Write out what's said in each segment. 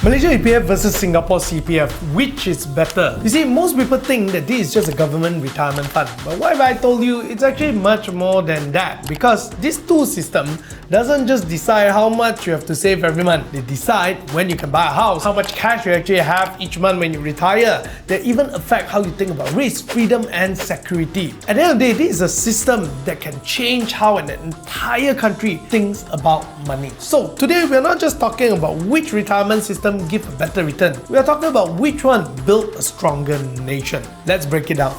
Malaysia EPF versus Singapore CPF, which is better? You see, most people think that this is just a government retirement fund. But what if I told you it's actually much more than that? Because this two system doesn't just decide how much you have to save every month. They decide when you can buy a house, how much cash you actually have each month when you retire. They even affect how you think about risk, freedom, and security. At the end of the day, this is a system that can change how an entire country thinks about money. So today, we're not just talking about which retirement system give a better return. We are talking about which one built a stronger nation. Let's break it down.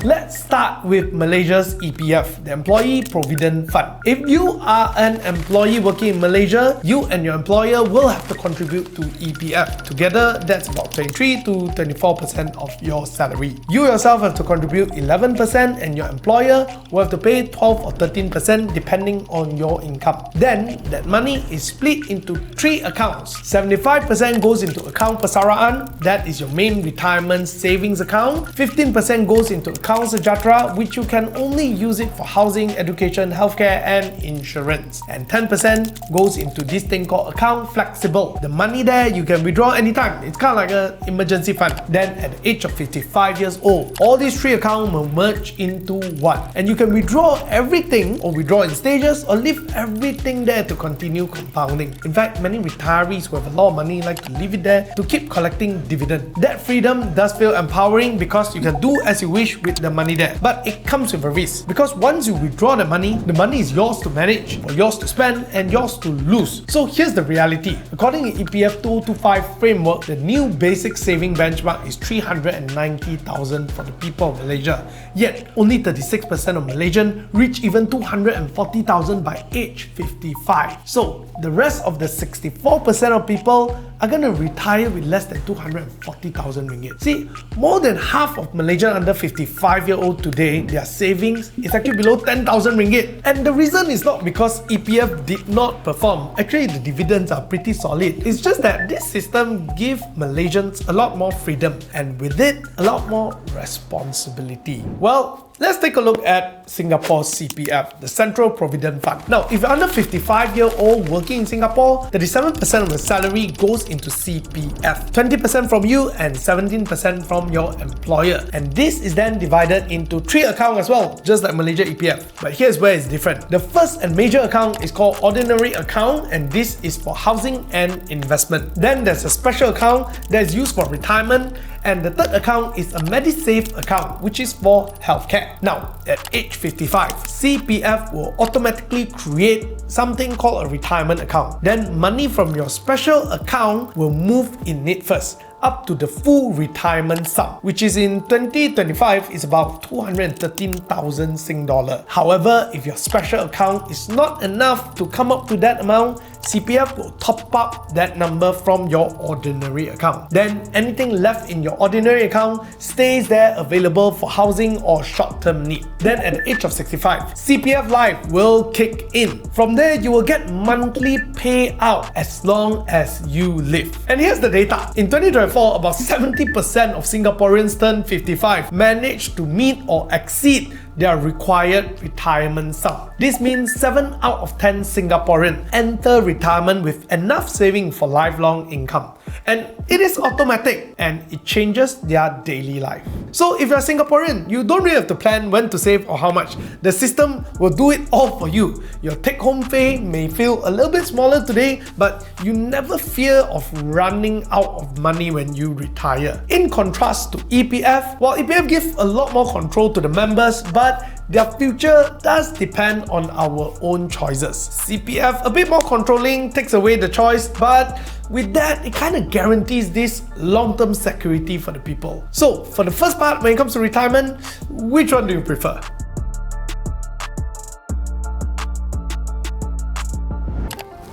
Let's start with Malaysia's EPF, the Employee Provident Fund. If you are an employee working in Malaysia, you and your employer will have to contribute to EPF. Together, that's about 23 to 24% of your salary. You yourself have to contribute 11% and your employer will have to pay 12 or 13% depending on your income. Then, that money is split into 3 accounts. 75% goes into account persaraan, that is your main retirement savings account. 15% goes into account sejahtera, which you can only use it for housing, education, healthcare, and insurance. And 10% goes into this thing called account flexible. The money there you can withdraw anytime. It's kind of like an emergency fund. Then at the age of 55 years old, all these 3 accounts will merge into one. And you can withdraw everything or withdraw in stages or leave everything there to continue compounding. In fact, many retirees who have a lot of money like to leave it there to keep collecting dividend. That freedom does feel empowering because you can do as you wish with the money there. But it comes with a risk because once you withdraw the money is yours to manage, or yours to spend, and yours to lose. So here's the reality. According to EPF 2025 framework, the new basic saving benchmark is 390,000 for the people of Malaysia. Yet, only 36% of Malaysians reach even 240,000 by age 55. So, the rest of the 64% of people are going to retire with less than 240,000 ringgit. See, more than half of Malaysians under 55-year-old today, their savings is actually below 10,000 ringgit. And the reason is not because EPF did not perform. Actually, the dividends are pretty solid. It's just that this system gives Malaysians a lot more freedom and with it, a lot more responsibility. Well, let's take a look at Singapore's CPF, the Central Provident Fund. Now, if you're under 55-year-old working in Singapore, 37% of the salary goes into CPF, 20% from you and 17% from your employer. And this is then divided into 3 accounts as well, just like Malaysia EPF. But here's where it's different. The first and major account is called Ordinary Account, and this is for housing and investment. Then there's a special account that is used for retirement, and the third account is a MediSave account, which is for healthcare. Now, at age 55, CPF will automatically create something called a retirement account. Then money from your special account will move in it first, up to the full retirement sum, which is in 2025 is about 213,000 Sing dollar. However, if your special account is not enough to come up to that amount, CPF will top up that number from your ordinary account. Then anything left in your ordinary account stays there available for housing or short-term need. Then at the age of 65, CPF Life will kick in. From there, you will get monthly payout as long as you live. And here's the data. In 2024, about 70% of Singaporeans turned 55 managed to meet or exceed their required retirement sum. This means 7 out of 10 Singaporeans enter retirement with enough saving for lifelong income. And it is automatic and it changes their daily life. So if you're a Singaporean, you don't really have to plan when to save or how much. The system will do it all for you. Your take-home pay may feel a little bit smaller today, but you never fear of running out of money when you retire. In contrast to EPF, while EPF gives a lot more control to the members, but their future does depend on our own choices. CPF, a bit more controlling, takes away the choice, but with that, it kind of guarantees this long-term security for the people. So, for the first part, when it comes to retirement, which one do you prefer?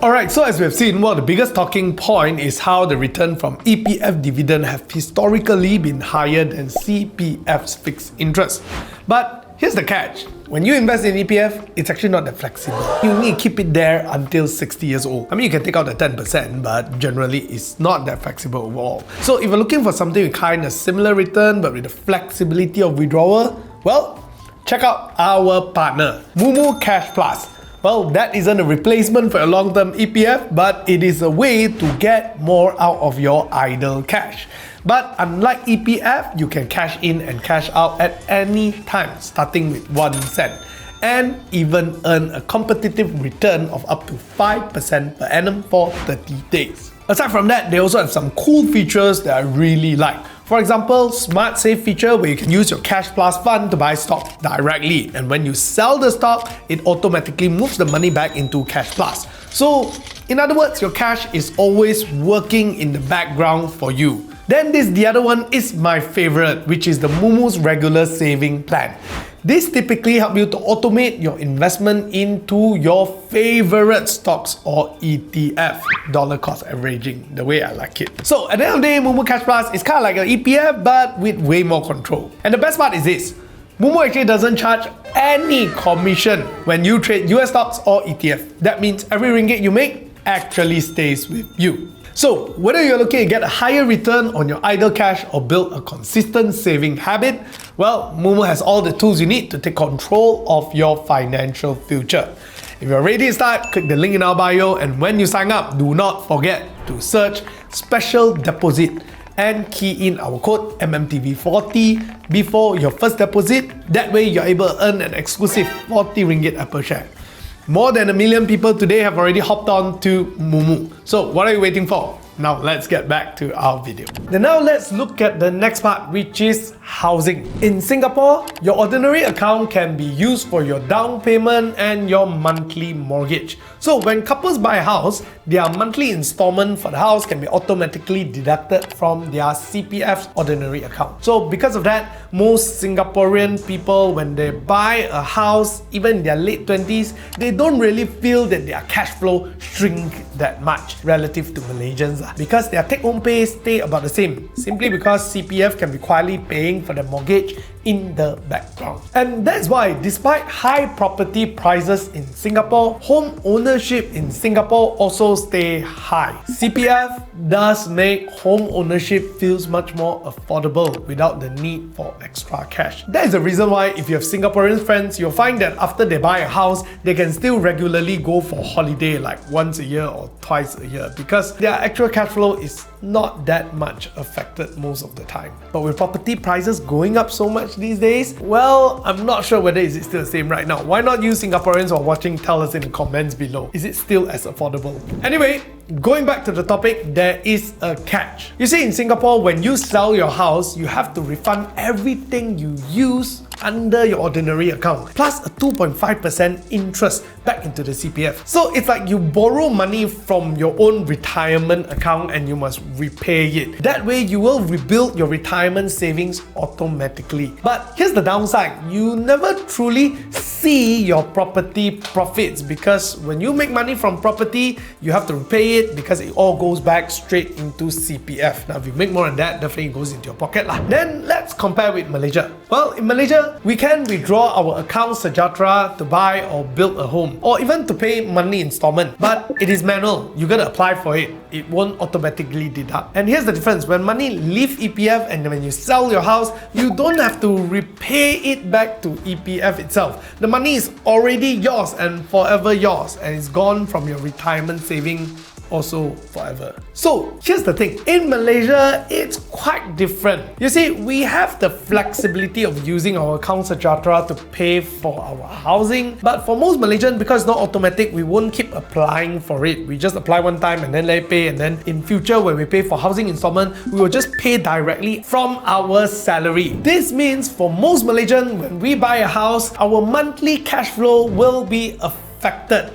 Alright, so as we have seen, one of the biggest talking point is how the return from EPF dividend have historically been higher than CPF's fixed interest. But here's the catch. When you invest in EPF, it's actually not that flexible. You need to keep it there until 60 years old. I mean, you can take out the 10%, but generally it's not that flexible overall. So if you're looking for something with kind of similar return, but with the flexibility of withdrawal, well, check out our partner, Mumu Cash Plus. Well, that isn't a replacement for a long-term EPF, but it is a way to get more out of your idle cash. But unlike EPF, you can cash in and cash out at any time, starting with 1 cent, and even earn a competitive return of up to 5% per annum for 30 days. Aside from that, they also have some cool features that I really like. For example, Smart Save feature where you can use your Cash Plus fund to buy stock directly, and when you sell the stock, it automatically moves the money back into Cash Plus. So, in other words, your cash is always working in the background for you. Then the other one is my favorite, which is the Mumu's regular saving plan. This typically helps you to automate your investment into your favorite stocks or ETF, dollar cost averaging, the way I like it. So at the end of the day, Mumu Cash Plus is kind of like an EPF but with way more control. And the best part is this, Mumu actually doesn't charge any commission when you trade US stocks or ETF. That means every ringgit you make actually stays with you. So, whether you're looking to get a higher return on your idle cash or build a consistent saving habit, well, Mumu has all the tools you need to take control of your financial future. If you're ready to start, click the link in our bio, and when you sign up, do not forget to search Special Deposit and key in our code MMTV40 before your first deposit. That way, you're able to earn an exclusive 40 ringgit per share. More than 1 million people today have already hopped on to Mumu. So what are you waiting for? Now let's get back to our video. Then now let's look at the next part, which is housing. In Singapore, your ordinary account can be used for your down payment and your monthly mortgage. So when couples buy a house, their monthly installment for the house can be automatically deducted from their CPF's ordinary account. So because of that, most Singaporean people, when they buy a house, even in their late 20s, they don't really feel that their cash flow shrink that much relative to Malaysians, because their take-home pay stay about the same, simply because CPF can be quietly paying for the mortgage in the background. And that's why, despite high property prices in Singapore, home ownership in Singapore also stay high. CPF does make home ownership feels much more affordable without the need for extra cash. That is the reason why if you have Singaporean friends, you'll find that after they buy a house, they can still regularly go for holiday like once a year or twice a year, because their actual cash flow is not that much affected most of the time. But with property prices going up so much these days, well, I'm not sure whether is it still the same right now. Why not you Singaporeans who are watching tell us in the comments below? Is it still as affordable? Anyway, going back to the topic, there is a catch. You see, in Singapore, when you sell your house, you have to refund everything you use under your ordinary account, plus a 2.5% interest back into the CPF. So it's like you borrow money from your own retirement account and you must repay it. That way you will rebuild your retirement savings automatically. But here's the downside, you never truly see your property profits, because when you make money from property, you have to repay it because it all goes back straight into CPF. Now if you make more than that, definitely it goes into your pocket lah. Then let's compare with Malaysia. Well, in Malaysia, we can withdraw our account Sejahtera to buy or build a home, or even to pay monthly installment. But it is manual, you gotta apply for it. It won't automatically deduct. And here's the difference, when money leaves EPF and when you sell your house, you don't have to repay it back to EPF itself. The money is already yours and forever yours, and it's gone from your retirement saving also forever. So here's the thing, in Malaysia, it's quite different. You see, we have the flexibility of using our account Sejahtera to pay for our housing, but for most Malaysians, because it's not automatic, we won't keep applying for it. We just apply one time and then let it pay, and then in future when we pay for housing installment, we will just pay directly from our salary. This means for most Malaysians, when we buy a house, our monthly cash flow will be affected.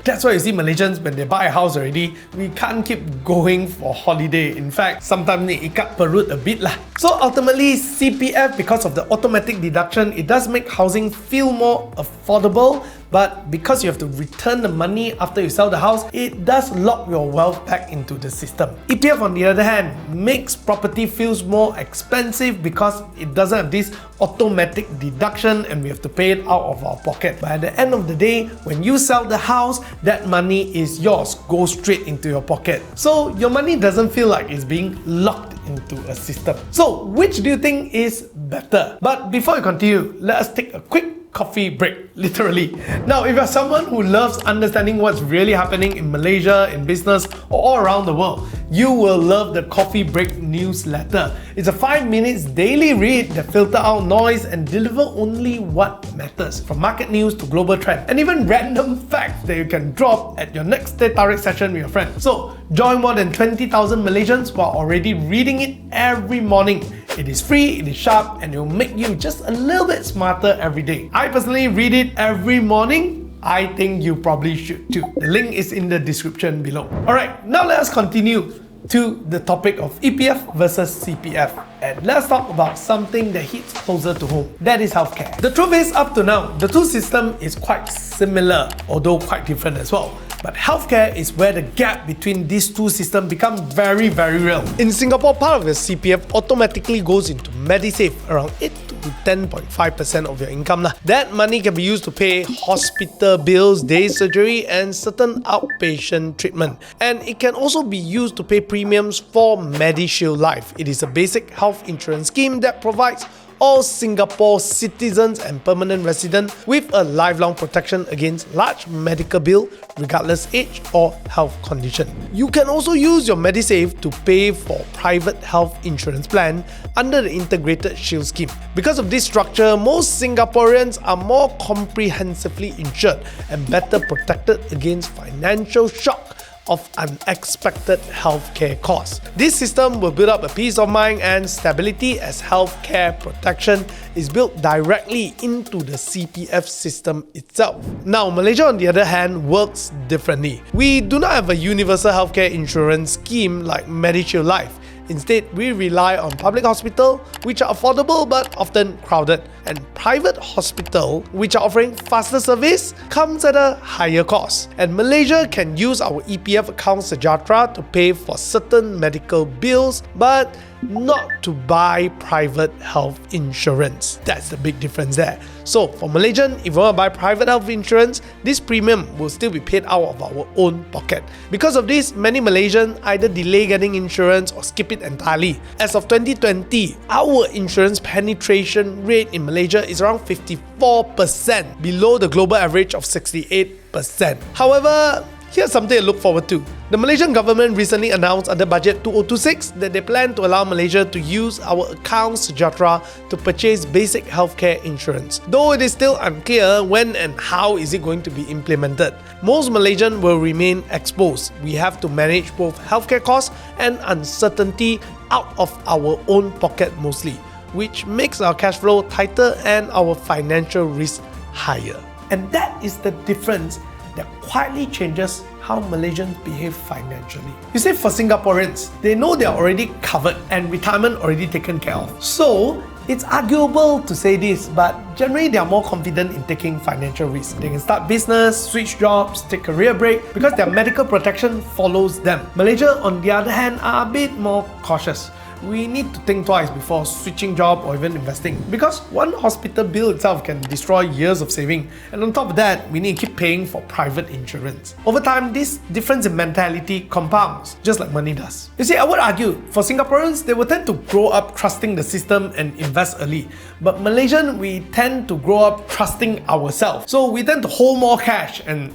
That's why you see Malaysians, when they buy a house already, we can't keep going for holiday. In fact, sometimes they ikat perut a bit lah. So ultimately, CPF, because of the automatic deduction, it does make housing feel more affordable. But because you have to return the money after you sell the house, it does lock your wealth back into the system. EPF, on the other hand, makes property feels more expensive because it doesn't have this automatic deduction and we have to pay it out of our pocket. But at the end of the day, when you sell the house, that money is yours, goes straight into your pocket. So your money doesn't feel like it's being locked into a system. So which do you think is better? But before we continue, let us take a quick coffee break, literally. Now, if you're someone who loves understanding what's really happening in Malaysia, in business, or all around the world, you will love the Coffee Break newsletter. It's a 5 minutes daily read that filter out noise and deliver only what matters, from market news to global trends, and even random facts that you can drop at your next Teh Tarik session with your friends. So, join more than 20,000 Malaysians while already reading it every morning. It is free, it is sharp, and it will make you just a little bit smarter every day. I personally read it every morning. I think you probably should too. The link is in the description below. Alright, now let us continue to the topic of EPF versus CPF. And let's talk about something that hits closer to home. That is healthcare. The truth is, up to now, the two systems is quite similar, although quite different as well. But healthcare is where the gap between these two systems becomes very, very real. In Singapore, part of your CPF automatically goes into MediSave, around 8 to 10.5% of your income. That money can be used to pay hospital bills, day surgery, and certain outpatient treatment. And it can also be used to pay premiums for MediShield Life. It is a basic health insurance scheme that provides all Singapore citizens and permanent residents with a lifelong protection against large medical bill regardless age or health condition. You can also use your MediSave to pay for private health insurance plan under the Integrated Shield Scheme. Because of this structure, most Singaporeans are more comprehensively insured and better protected against financial shock of unexpected healthcare costs. This system will build up a peace of mind and stability as healthcare protection is built directly into the CPF system itself. Now, Malaysia on the other hand works differently. We do not have a universal healthcare insurance scheme like MediShield Life. Instead, we rely on public hospitals, which are affordable but often crowded, and private hospitals, which are offering faster service, comes at a higher cost. And Malaysia can use our EPF account Sejahtera to pay for certain medical bills, but not to buy private health insurance. That's the big difference there. So for Malaysian, if you want to buy private health insurance, this premium will still be paid out of our own pocket. Because of this, many Malaysians either delay getting insurance or skip it entirely. As of 2020, our insurance penetration rate in Malaysia is around 54%, below the global average of 68%. However, here's something to look forward to. The Malaysian government recently announced under Budget 2026 that they plan to allow Malaysia to use our account Sejahtera to purchase basic healthcare insurance. Though it is still unclear when and how is it going to be implemented. Most Malaysians will remain exposed. We have to manage both healthcare costs and uncertainty out of our own pocket mostly, which makes our cash flow tighter and our financial risk higher. And that is the difference that quietly changes how Malaysians behave financially. You see, for Singaporeans, they know they are already covered and retirement already taken care of. So, it's arguable to say this, but generally they are more confident in taking financial risk. They can start business, switch jobs, take career break because their medical protection follows them. Malaysia, on the other hand, are a bit more cautious. We need to think twice before switching job or even investing, because one hospital bill itself can destroy years of saving, and on top of that, we need to keep paying for private insurance. Over time, this difference in mentality compounds, just like money does. You see, I would argue, for Singaporeans, they will tend to grow up trusting the system and invest early, but Malaysian, we tend to grow up trusting ourselves. So we tend to hold more cash and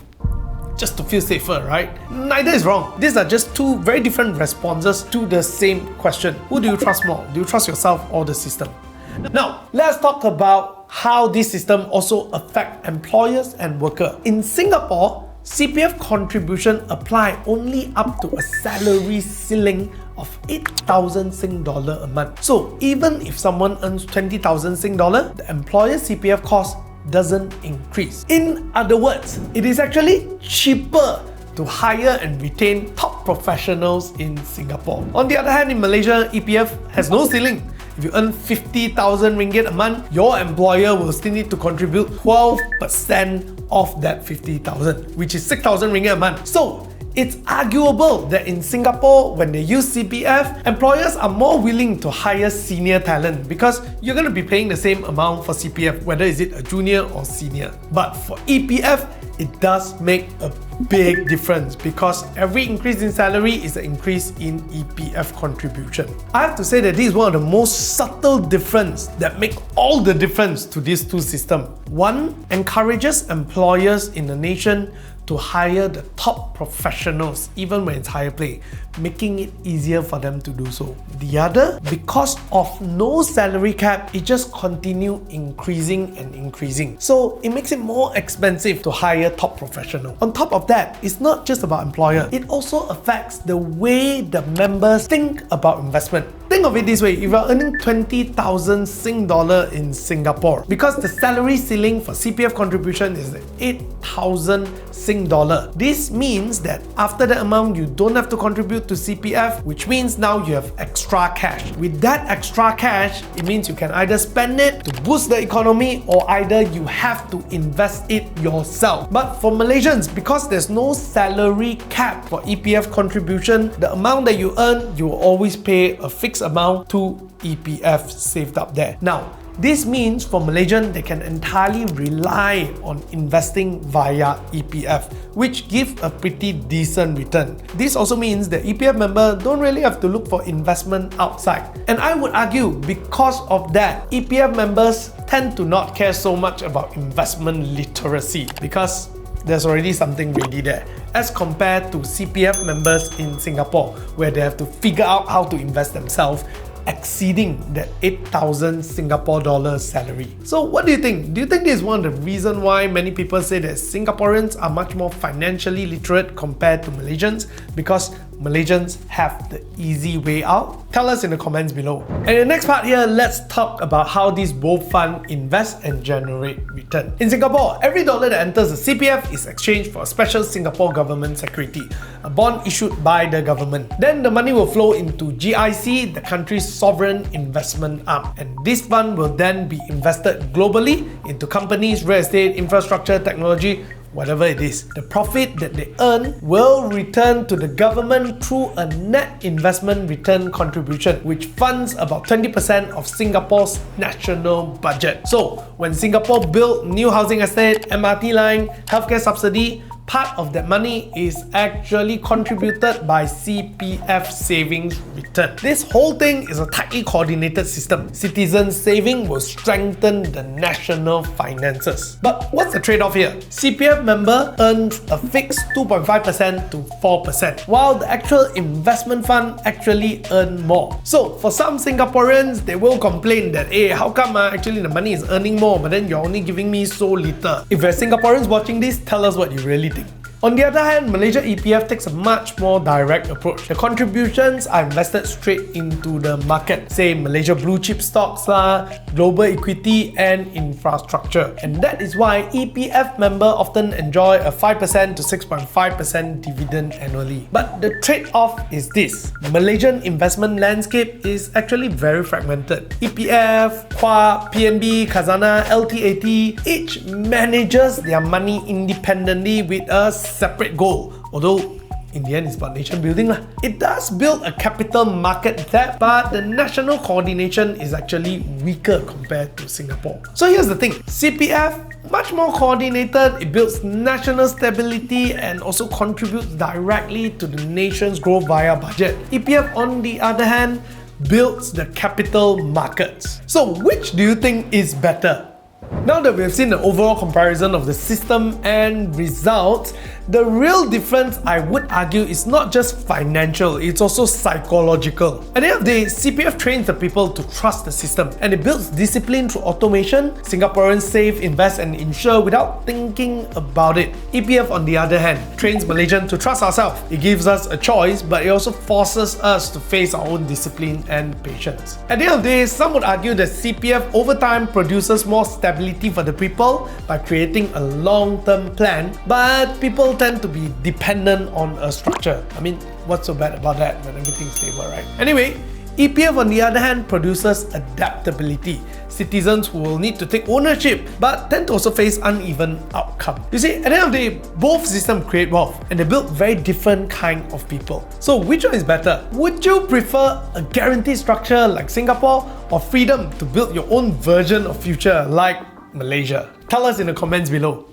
just to feel safer, right? Neither is wrong. These are just two very different responses to the same question. Who do you trust more? Do you trust yourself or the system? Now, let's talk about how this system also affects employers and workers. In Singapore, CPF contribution apply only up to a salary ceiling of 8,000 Sing dollar a month. So even if someone earns 20,000 Sing dollar, the employer's CPF cost doesn't increase. In other words, it is actually cheaper to hire and retain top professionals in Singapore. On the other hand, in Malaysia, EPF has no ceiling. If you earn 50,000 ringgit a month, your employer will still need to contribute 12% of that 50,000, which is 6,000 ringgit a month. So, It's arguable that in Singapore, when they use CPF, employers are more willing to hire senior talent because you're going to be paying the same amount for CPF, whether is it a junior or senior. But for EPF, it does make a big difference because every increase in salary is an increase in EPF contribution. I have to say that this is one of the most subtle differences that make all the difference to these two systems. One encourages employers in the nation to hire the top professionals even when it's higher pay, making it easier for them to do so. The other, because of no salary cap, it just continue increasing and increasing. So it makes it more expensive to hire top professionals. On top of that, it's not just about employer, it also affects the way the members think about investment. Think of it this way, if you're earning 20,000 Sing dollar in Singapore, because the salary ceiling for CPF contribution is 8,000 Sing dollar. This means that after the amount, you don't have to contribute to CPF, which means now you have extra cash. With that extra cash, it means you can either spend it to boost the economy or either you have to invest it yourself. But for Malaysians, because there's no salary cap for EPF contribution, the amount that you earn, you will always pay a fixed amount to EPF saved up there. Now, this means for Malaysians, they can entirely rely on investing via EPF, which give a pretty decent return. This also means that EPF members don't really have to look for investment outside. And I would argue because of that, EPF members tend to not care so much about investment literacy because there's already something ready there, as compared to CPF members in Singapore, where they have to figure out how to invest themselves, exceeding that 8,000 Singapore dollars salary. So what do you think? Do you think this is one of the reasons why many people say that Singaporeans are much more financially literate compared to Malaysians? Because Malaysians have the easy way out? Tell us in the comments below. And in the next part here, let's talk about how these both funds invest and generate return. In Singapore, every dollar that enters the CPF is exchanged for a special Singapore government security, a bond issued by the government. Then the money will flow into GIC, the country's sovereign investment arm. And this fund will then be invested globally into companies, real estate, infrastructure, technology, whatever it is. The profit that they earn will return to the government through a net investment return contribution, which funds about 20% of Singapore's national budget. So when Singapore built new housing estate, MRT line, healthcare subsidy, part of that money is actually contributed by CPF savings return. This whole thing is a tightly coordinated system. Citizens' saving will strengthen the national finances. But what's the trade-off here? CPF member earns a fixed 2.5% to 4%, while the actual investment fund actually earn more. So for some Singaporeans, they will complain that, hey, how come actually the money is earning more, but then you're only giving me so little? If you're Singaporeans watching this, tell us what you really think. On the other hand, Malaysia EPF takes a much more direct approach. The contributions are invested straight into the market, say Malaysia blue chip stocks, global equity and infrastructure. And that is why EPF members often enjoy a 5% to 6.5% dividend annually. But the trade-off is this: Malaysian investment landscape is actually very fragmented. EPF, QA, PNB, Khazanah, LTAT, each manages their money independently with a separate goal, although in the end it's about nation building. It does build a capital market depth, but the national coordination is actually weaker compared to Singapore. So here's the thing, CPF, much more coordinated, it builds national stability and also contributes directly to the nation's growth via budget. EPF, on the other hand, builds the capital markets. So which do you think is better? Now that we've seen the overall comparison of the system and results, the real difference, I would argue, is not just financial, it's also psychological. At the end of the day, CPF trains the people to trust the system, and it builds discipline through automation. Singaporeans save, invest and insure without thinking about it. EPF, on the other hand, trains Malaysians to trust ourselves. It gives us a choice, but it also forces us to face our own discipline and patience. At the end of the day, some would argue that CPF over time produces more stability for the people by creating a long-term plan, but people tend to be dependent on a structure. I mean, what's so bad about that when everything's stable, right? Anyway, EPF, on the other hand, produces adaptability. Citizens who will need to take ownership but tend to also face uneven outcome. You see, at the end of the day, both systems create wealth and they build very different kind of people. So which one is better? Would you prefer a guaranteed structure like Singapore or freedom to build your own version of future like Malaysia? Tell us in the comments below.